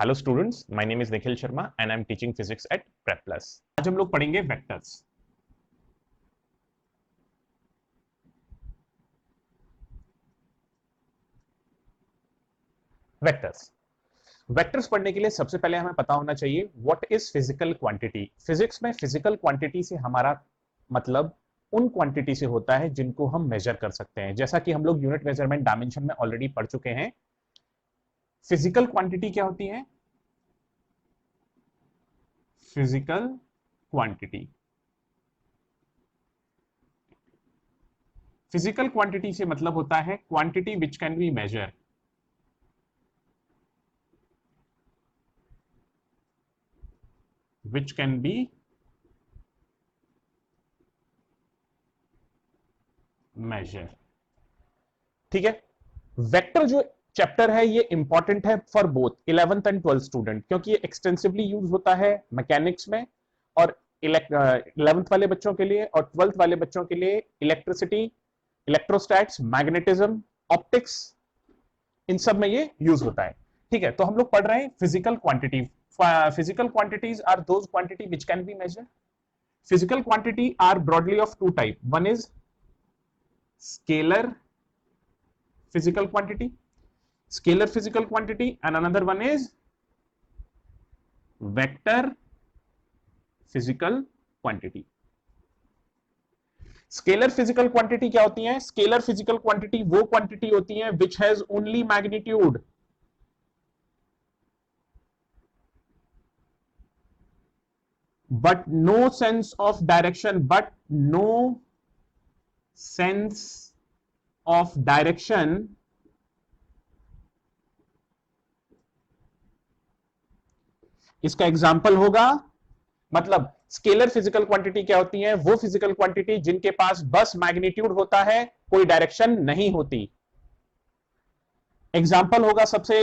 Hello students, my name is Nikhil Sharma and I am teaching physics at Prep Plus. आज हम लोग पढ़ेंगे vectors. Vectors vectors पढ़ने के लिए सबसे पहले हमें पता होना चाहिए what is physical quantity. Physics में फिजिकल क्वांटिटी से हमारा मतलब उन क्वांटिटी से होता है जिनको हम मेजर कर सकते हैं। जैसा कि हम लोग यूनिट मेजरमेंट डायमेंशन में ऑलरेडी पढ़ चुके हैं। फिजिकल क्वांटिटी क्या होती है? फिजिकल क्वांटिटी फिजिकल क्वांटिटी से मतलब होता है quantity which can be measure. which can be measure। ठीक है। वेक्टर जो चैप्टर है ये इंपॉर्टेंट है for both 11th and 12th student, क्योंकि ये एक्सटेंसिवली यूज होता है मैकेनिक्स में और 11th वाले बच्चों के लिए और 12th वाले बच्चों के लिए इलेक्ट्रिसिटी, इलेक्ट्रोस्टैट्स, मैग्नेटिज्म, ऑप्टिक्स, इन सब में ये यूज होता है। ठीक है, तो हम लोग पढ़ रहे हैं physical quantity. Physical quantities are those quantity which can be measured. Physical quantity are broadly of two type. One is scalar physical quantity, and another one is vector physical quantity. Scalar physical quantity क्या होती है? Scalar physical quantity वो quantity होती है which has only magnitude, but no sense of direction, इसका example होगा, मतलब scalar physical quantity क्या होती है? वो फिजिकल क्वांटिटी जिनके पास बस मैग्नीट्यूड होता है, कोई डायरेक्शन नहीं होती। एग्जाम्पल होगा सबसे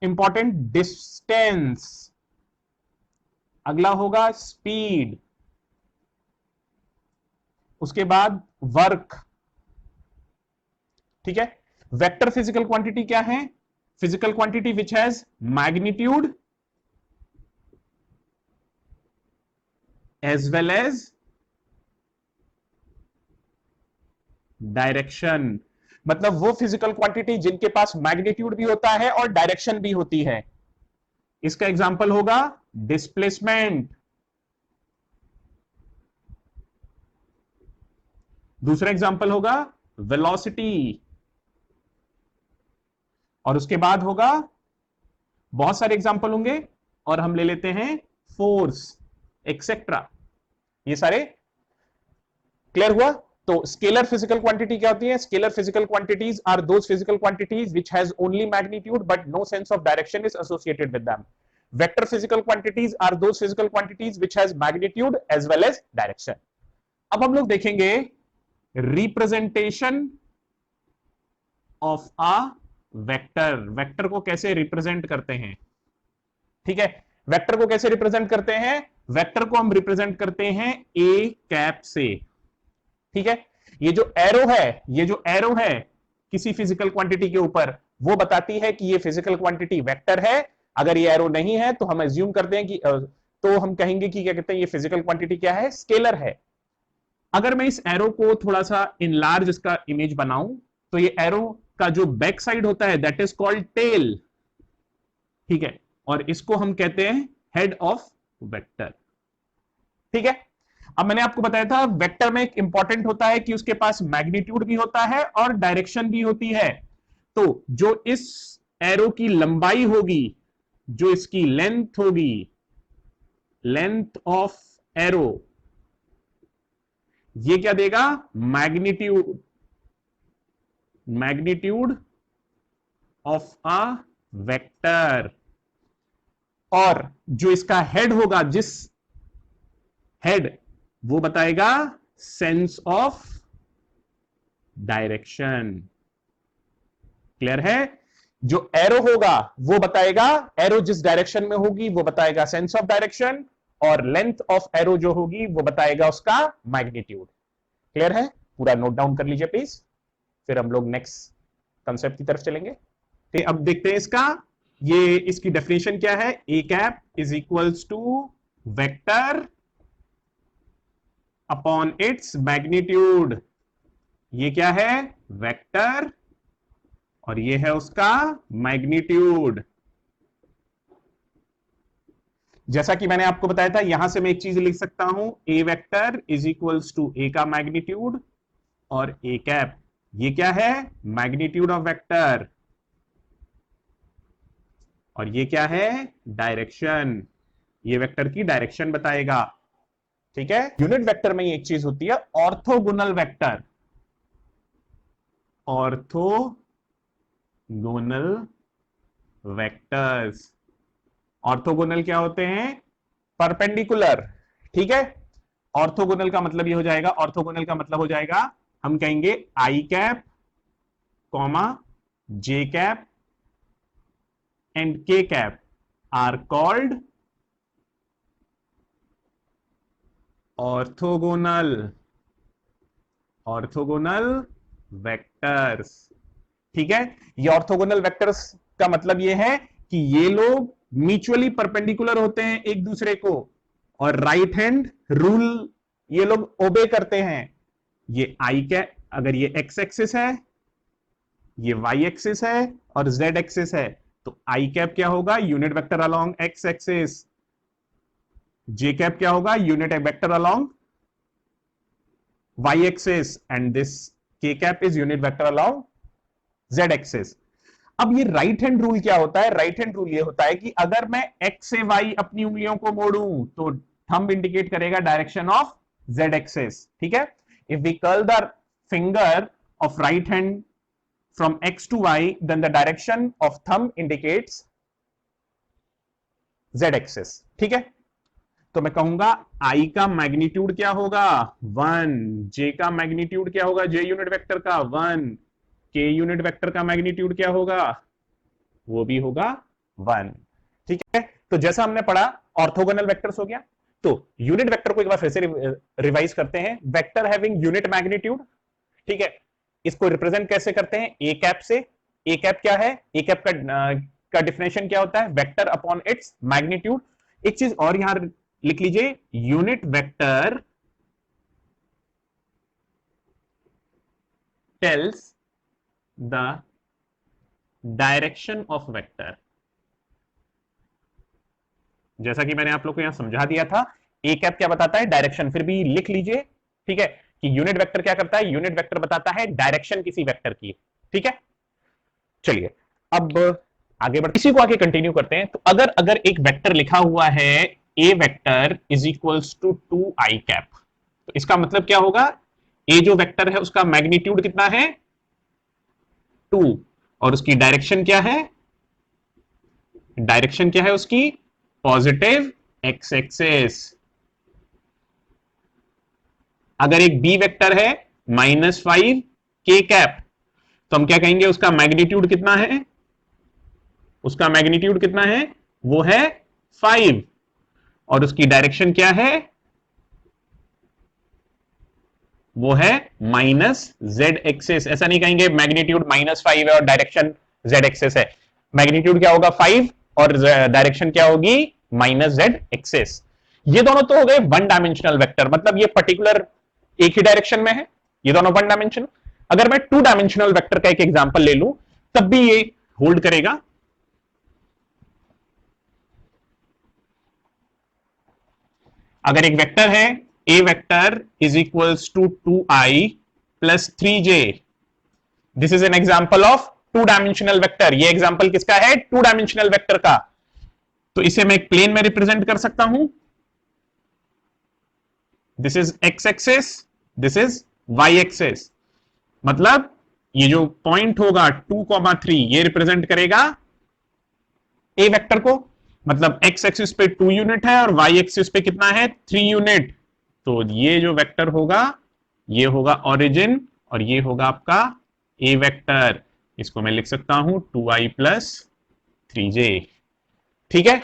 इंपॉर्टेंट डिस्टेंस, अगला होगा स्पीड, उसके बाद वर्क। ठीक है। वेक्टर फिजिकल क्वांटिटी क्या है? Physical quantity which has magnitude as well as direction. मतलब वो फिजिकल क्वांटिटी जिनके पास मैग्नीट्यूड भी होता है और डायरेक्शन भी होती है। इसका एग्जांपल होगा डिस्प्लेसमेंट, दूसरा एग्जांपल होगा वेलोसिटी, और उसके बाद होगा बहुत सारे एग्जांपल होंगे और हम ले लेते हैं फोर्स एक्सेट्रा। ये सारे क्लियर हुआ? तो स्केलर फिजिकल क्वांटिटी क्या होती है? Scalar physical quantities are those physical quantities which has only magnitude but no sense of direction is associated with them. Vector physical quantities are those physical quantities which has magnitude as well as direction. अब हम लोग देखेंगे representation of a vector. Vector को कैसे represent करते हैं? ठीक है, वेक्टर को कैसे रिप्रेजेंट करते हैं? वेक्टर को हम रिप्रेजेंट करते हैं ए कैप से। ठीक है, ये जो एरो है किसी फिजिकल क्वांटिटी के ऊपर, वो बताती है कि ये फिजिकल क्वांटिटी वेक्टर है। अगर ये एरो नहीं है तो हम एज्यूम करते हैं कि तो हम कहेंगे कि क्या कहते हैं, ये फिजिकल क्वांटिटी क्या है? स्केलर है। अगर मैं इस एरो को थोड़ा सा इनलार्ज इसका इमेज बनाऊं तो ये एरो का जो बैक साइड होता है दैट इज कॉल्ड टेल। ठीक है, और इसको हम कहते हैं हेड ऑफ वेक्टर। ठीक है, अब मैंने आपको बताया था वेक्टर में एक इंपॉर्टेंट होता है कि उसके पास मैग्नीट्यूड भी होता है और डायरेक्शन भी होती है। तो जो इस एरो की लंबाई होगी, जो इसकी लेंथ होगी, लेंथ ऑफ एरो, ये क्या देगा? Magnitude of a vector. और जो इसका हेड होगा, जिस हेड, वो बताएगा सेंस ऑफ डायरेक्शन। क्लियर है? जो एरो होगा वो बताएगा, एरो जिस डायरेक्शन में होगी वो बताएगा सेंस ऑफ डायरेक्शन, और लेंथ ऑफ एरो जो होगी वो बताएगा उसका मैग्नीट्यूड। क्लियर है? पूरा नोट डाउन कर लीजिए प्लीज, फिर हम लोग नेक्स्ट कंसेप्ट की तरफ चलेंगे। तो अब देखते हैं इसका ये इसकी डेफिनेशन क्या है, A cap is equals to vector upon its magnitude. ये क्या है, वेक्टर, और ये है उसका मैग्नीट्यूड। जैसा कि मैंने आपको बताया था, यहां से मैं एक चीज लिख सकता हूं, ए वेक्टर इज इक्वल्स टू ए का मैग्नीट्यूड और ए कैप, ये क्या है, मैग्नीट्यूड ऑफ वेक्टर, और ये क्या है, डायरेक्शन, ये वेक्टर की डायरेक्शन बताएगा। ठीक है, यूनिट वेक्टर में एक चीज होती है orthogonal vector. Orthogonal vectors, orthogonal क्या होते हैं, परपेंडिकुलर। ठीक है, ऑर्थोगोनल का मतलब ये हो जाएगा, ऑर्थोगोनल का मतलब हो जाएगा, हम कहेंगे I cap comma J cap and K cap are called orthogonal, orthogonal vectors. ठीक है, ये ऑर्थोगोनल वेक्टर्स का मतलब ये है कि ये लोग म्यूचुअली परपेंडिकुलर होते हैं एक दूसरे को, और राइट हैंड रूल ये लोग ओबे करते हैं। ये आई कैप, अगर ये एक्स एक्सिस है, ये वाई एक्सिस है और जेड एक्सिस है, तो आई कैप क्या होगा, unit vector along X axis, J cap क्या होगा, unit vector along Y axis, and this K cap is unit vector along Z axis. अब ये राइट हैंड रूल क्या होता है, राइट हैंड रूल ये होता है कि अगर मैं एक्स से वाई अपनी उंगलियों को मोड़ूं तो थंब इंडिकेट करेगा डायरेक्शन ऑफ जेड एक्सिस। ठीक है, if we curl the finger of right hand from x to y, then the direction of thumb indicates z axis। ठीक है, तो मैं कहूंगा I का मैग्नीट्यूड क्या होगा 1, J का मैग्नीट्यूड क्या होगा, J यूनिट वेक्टर का 1, K यूनिट वेक्टर का मैग्नीट्यूड क्या होगा, वो भी होगा 1। ठीक है, तो जैसा हमने पढ़ा ऑर्थोगोनल वेक्टर्स हो गया, तो यूनिट वेक्टर को एक बार फिर से रिवाइज करते हैं, वेक्टर हैविंग यूनिट मैग्नीट्यूड। ठीक है, इसको रिप्रेजेंट कैसे करते हैं, ए कैप से। ए कैप क्या है, ए कैप का डिफिनेशन क्या होता है, वेक्टर अपॉन इट्स मैग्नीट्यूड। एक चीज और यहां लिख लीजिए, unit vector tells the direction of vector. जैसा कि मैंने आप लोग को यहां समझा दिया था, ए कैप क्या बताता है, डायरेक्शन, फिर भी लिख लीजिए। ठीक है, कि यूनिट वेक्टर क्या करता है, यूनिट वेक्टर बताता है डायरेक्शन किसी वेक्टर की। ठीक है, चलिए अब आगे बढ़ते, इसी को आगे कंटिन्यू करते हैं। तो अगर एक वेक्टर लिखा हुआ है A vector is equals to 2i cap, तो इसका मतलब क्या होगा, ए जो वेक्टर है उसका मैग्नीट्यूड कितना है 2, और उसकी डायरेक्शन क्या है, डायरेक्शन क्या है उसकी, पॉजिटिव एक्स एक्सिस। अगर एक बी वेक्टर है -5 के कैप, तो हम क्या कहेंगे, उसका मैग्नीट्यूड कितना है, उसका मैग्नीट्यूड कितना है, वो है 5, और उसकी डायरेक्शन क्या है, वो है -z एक्सिस। ऐसा नहीं कहेंगे मैग्नीट्यूड -5 है और डायरेक्शन z एक्सिस है, मैग्नीट्यूड क्या होगा 5 और डायरेक्शन क्या होगी -z एक्सिस। ये दोनों तो हो गए वन डायमेंशनल वेक्टर, मतलब ये पर्टिकुलर एक ही डायरेक्शन में है, ये दोनों वन डायमेंशनल। अगर मैं 2 डायमेंशनल वेक्टर का एक एग्जांपल ले लूं, तब भी ये होल्ड करेगा। अगर एक वेक्टर है A vector is equals to 2i plus 3j, this is an example of 2 dimensional vector. ये एग्जांपल किसका है, 2 डायमेंशनल वेक्टर का। तो इसे मैं एक प्लेन में रिप्रेजेंट कर सकता हूं, this is X axis, this is Y axis. मतलब ये जो पॉइंट होगा 2,3, ये रिप्रेजेंट करेगा ए वेक्टर को, मतलब एक्स एक्सिस पे 2 यूनिट है और वाई एक्सिस पे कितना है 3 यूनिट। तो ये जो वेक्टर होगा, ये होगा ओरिजिन, और ये होगा आपका ए वेक्टर। इसको मैं लिख सकता हूं 2i प्लस 3j। ठीक है,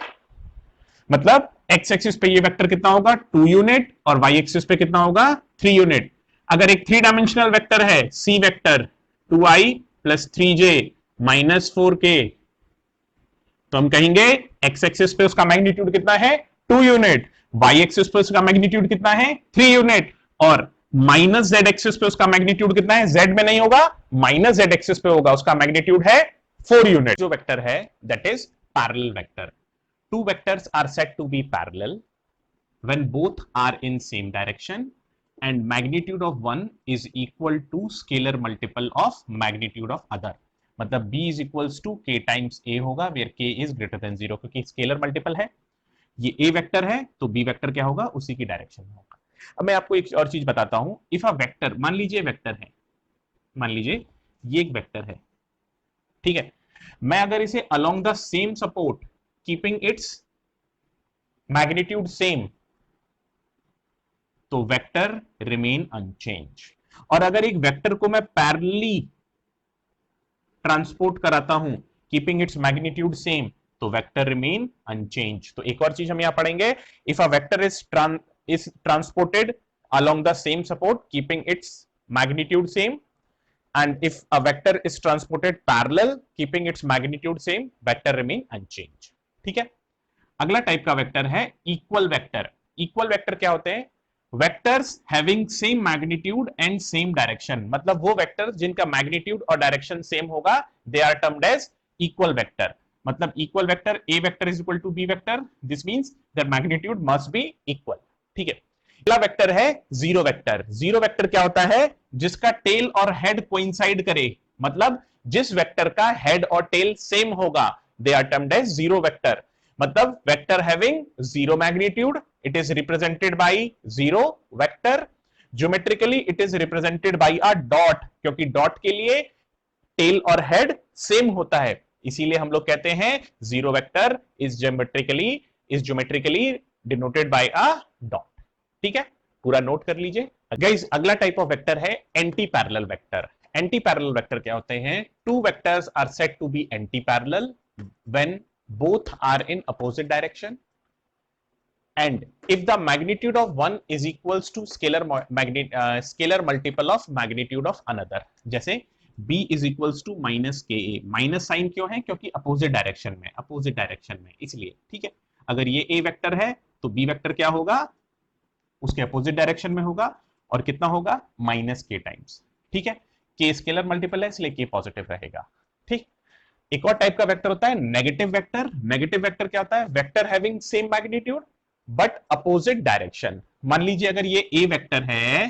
मतलब एक्स एक्सिस पे ये वेक्टर कितना होगा 2 यूनिट, और वाई एक्सिस पे कितना होगा 3 यूनिट। अगर एक 3 डायमेंशनल वेक्टर है C vector, 2i plus 3j -4k, तो हम कहेंगे एक्स एक्सिस पे उसका मैग्नीट्यूड कितना है 2 यूनिट, वाई एक्सिस पे उसका मैग्नीट्यूड कितना है 3 यूनिट, और माइनस जेड एक्सिस पे उसका मैग्नीट्यूड कितना है, जेड में नहीं होगा, माइनस जेड एक्सिस पे होगा, उसका मैग्नीट्यूड है 4 यूनिट। जो वेक्टर है that is parallel vector. Two vectors are said to be parallel when both are in same direction and magnitude of one is equal to scalar multiple of magnitude of other। मतलब b is equals to k times a होगा where k is greater than 0, क्योंकि scalar multiple है, ये a vector है तो b vector क्या होगा, उसी की डायरेक्शन में होगा। अब मैं आपको एक और चीज बताता हूं, इफ अ वेक्टर, मान लीजिए वेक्टर है, मान लीजिए ये एक वेक्टर है, ठीक है, मैं अगर इसे along the same support keeping its magnitude same, तो वेक्टर रिमेन अनचेंज। और अगर एक वेक्टर को मैं पैरेलली ट्रांसपोर्ट कराता हूं कीपिंग इट्स मैग्नीट्यूड सेम, तो वेक्टर रिमेन अनचेंज। तो एक और चीज हम यहां पढ़ेंगे, if a vector is transported along the same support keeping its magnitude same, and if a vector is transported parallel keeping its magnitude same, vector remain unchanged। ठीक है, अगला टाइप का वेक्टर है इक्वल वेक्टर। इक्वल वेक्टर क्या होते हैं, vectors having same magnitude and same direction, मतलब वो वेक्टर्स जिनका मैग्नीट्यूड और डायरेक्शन सेम होगा, they are termed as equal vector. मतलब equal vector, A vector is equal to B vector, this means that magnitude must be equal. ठीक है, अगला vector है जीरो वेक्टर। जीरो वेक्टर क्या होता है, जिसका टेल और हेड कोइंसाइड करे, मतलब जिस वेक्टर का हेड और टेल सेम होगा, they are termed as zero vector. मतलब vector having zero magnitude, it is represented by zero vector. Geometrically it is represented by a dot, क्योंकि डॉट के लिए टेल और हेड सेम होता है, इसीलिए हम लोग कहते हैं zero vector is geometrically denoted by a dot. ठीक है, पूरा नोट कर लीजिए गाइस। अगला टाइप ऑफ वेक्टर है anti parallel vector. Anti parallel vector क्या होते हैं, two vectors are said to be anti parallel when both are in opposite direction and if the magnitude of one is equals to scalar multiple of magnitude of another। जैसे b is equals to minus ka, minus sign क्यों है, क्योंकि opposite direction में इसलिए। ठीक है, अगर ये a वेक्टर है तो b वेक्टर क्या होगा, उसके अपोजिट डायरेक्शन में होगा, और कितना होगा, माइनस के टाइम्स। ठीक है, के स्केलर मल्टीपल है इसलिए के पॉजिटिव रहेगा। ठीक, एक और टाइप का वेक्टर होता है नेगेटिव वेक्टर। नेगेटिव वेक्टर क्या होता है, vector having same magnitude but opposite direction. मान लीजिए अगर ये ए वेक्टर है,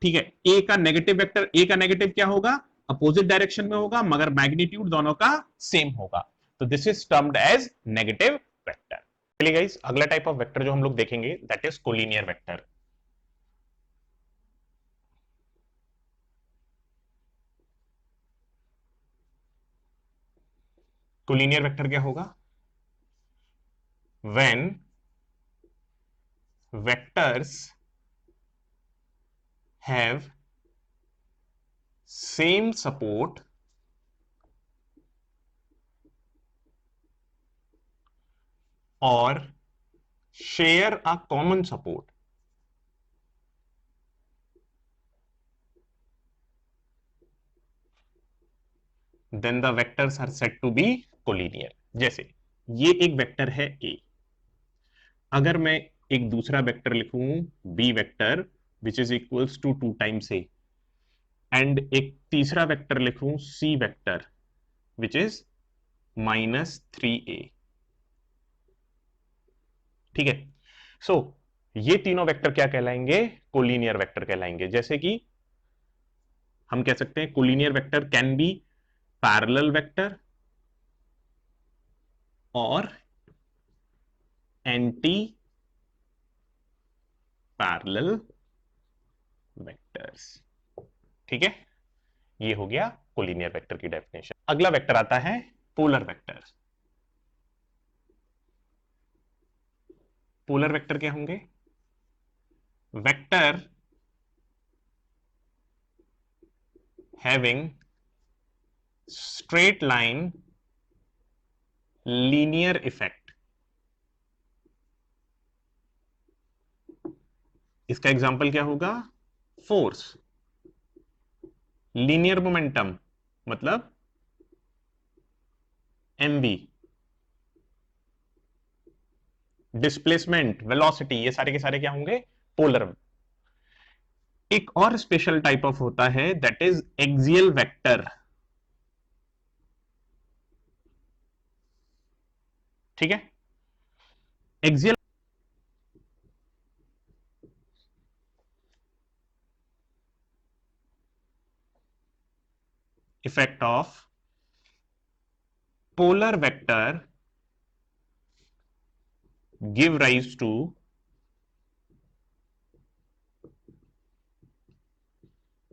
ठीक है, ए का नेगेटिव वेक्टर, ए का नेगेटिव क्या होगा, अपोजिट डायरेक्शन में होगा, मगर मैग्नीट्यूड दोनों का सेम होगा, तो this is termed as negative vector. चलिए गाइस, अगला टाइप ऑफ वेक्टर जो हम लोग देखेंगे that is collinear vector. Collinear vector क्या होगा, when vectors have same support और share a common support, then the vectors are said to be collinear। जैसे ये एक वेक्टर है a, अगर मैं एक दूसरा वेक्टर लिखूं b vector which is equals to 2 times a, and एक तीसरा वेक्टर लिखूं c vector which is -3a। ठीक है, सो ये तीनों वेक्टर क्या कहलाएंगे, कोलिनियर वेक्टर कहलाएंगे। जैसे कि हम कह सकते हैं collinear vector can be parallel vector और एंटी पैरेलल वेक्टर्स। ठीक है, ये हो गया कोलिनियर वेक्टर की डेफिनेशन। अगला वेक्टर आता है पोलर वेक्टर। पोलर वेक्टर क्या होंगे, vector having straight line linear effect. इसका एग्जांपल क्या होगा, फोर्स, लीनियर मोमेंटम मतलब mv, डिस्प्लेसमेंट, वेलोसिटी, ये सारे के सारे क्या होंगे? पोलर। एक और स्पेशल टाइप ऑफ होता है, दैट इज एक्सियल वेक्टर। ठीक है, axial effect of polar vector give rise to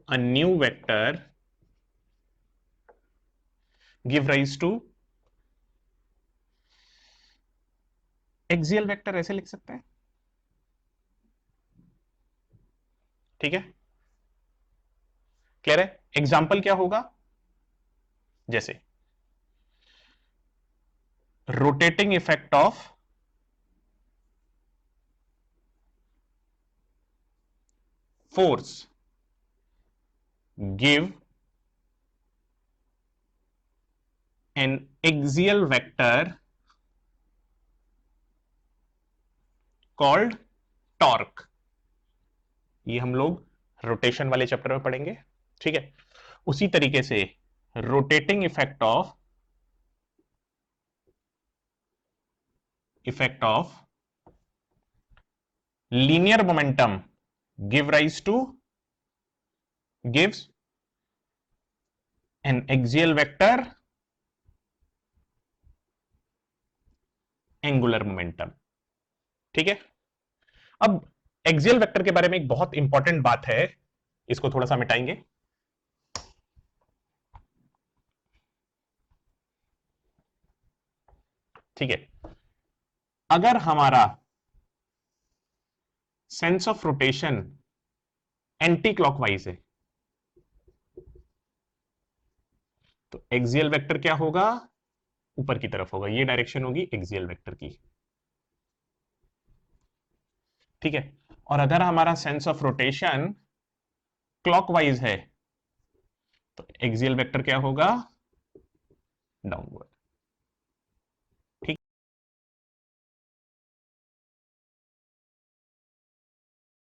a new vector give rise to axial vector, ऐसे लिख सकते हैं। ठीक है, क्लियर है? एग्जाम्पल क्या होगा? जैसे rotating effect of force give an axial vector called torque. ये हम लोग रोटेशन वाले चैप्टर में पढ़ेंगे। ठीक है, उसी तरीके से rotating effect of linear momentum gives an axial vector angular momentum. ठीक है, अब एक्सियल वेक्टर के बारे में एक बहुत इंपॉर्टेंट बात है, इसको थोड़ा सा मिटाएंगे। ठीक है, अगर हमारा sense of rotation anti clockwise है तो एक्सियल वेक्टर क्या होगा? ऊपर की तरफ होगा, ये डायरेक्शन होगी एक्सियल वेक्टर की। ठीक है, और अगर हमारा सेंस ऑफ रोटेशन क्लॉकवाइज है तो एक्सियल वेक्टर क्या होगा? डाउनवर्ड।